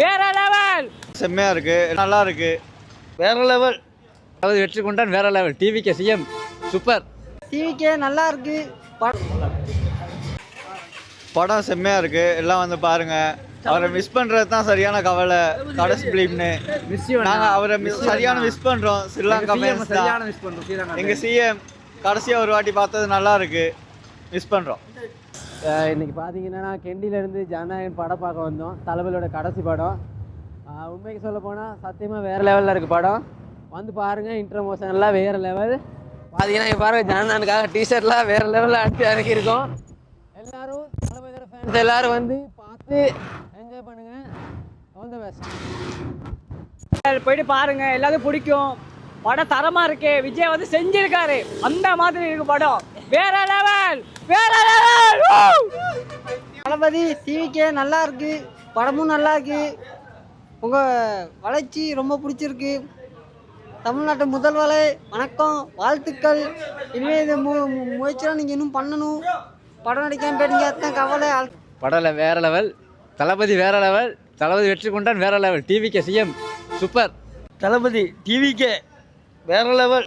வேற லெவல். செம்மையா இருக்கு, நல்லா இருக்கு, வேற லெவல். அதாவது வெற்றி கொண்டான் வேற லெவல். TVK CM super. டிவிக்கே நல்லா இருக்கு. படம் செம்மையா இருக்கு, எல்லாம் வந்து பாருங்க. அவரை மிஸ் பண்றது தான் சரியான கவலை. கடைசி பிலிம்னு நாங்க அவரை சரியான மிஸ் பண்றோம். ஸ்ரீலங்கா fans தான். எங்க சிஎம் கடைசியா ஒரு வாட்டி பார்த்தது நல்லா இருக்கு, மிஸ் பண்றோம். இன்னைக்கு பார்த்தீங்கன்னா கெண்டியிலேருந்து ஜனநாயகன் படம் பார்க்க வந்தோம். தளபதியோட கடைசி படம். உண்மைக்கு சொல்ல போனால் சத்தியமாக வேறு லெவலில் இருக்குது படம். வந்து பாருங்கள். இன்ட்ரோமோஷன்லாம் வேறு லெவல். பார்த்தீங்கன்னா இங்கே பாருங்கள், ஜனநாயகனுக்காக டிஷர்ட்லாம் வேறு லெவலில் அடித்து இறக்கியிருக்கோம். எல்லோரும் தளபதியோட ஃபேன்ஸ் எல்லோரும் வந்து பார்த்து என்ஜாய் பண்ணுங்கள். All the best. போயிட்டு பாருங்க, எல்லாத்தையும் பிடிக்கும். படம் தரமா இருக்கு. விஜய் வந்து செஞ்சிருக்காரு, அந்த மாதிரி இருக்கு படம். வேற லெவல், வேற லெவல். தளபதி டிவிக்கே நல்லா இருக்கு, படமும் நல்லா இருக்கு. உங்க வளர்ச்சி ரொம்ப பிடிச்சிருக்கு. தமிழ்நாட்டு முதல்வரே வணக்கம், வாழ்த்துக்கள். இனிமேல் இது முயற்சியெல்லாம் நீங்கள் இன்னும் பண்ணணும். படம் நடிக்காம போயிட்டீங்க, அதுதான் கவலை. படம் வேற லெவல். தளபதி வேற லெவல். தளபதி வெற்றி கொண்டான் வேற level. TVK CM super. Thalapathy டிவிக்கே வேற லெவல்.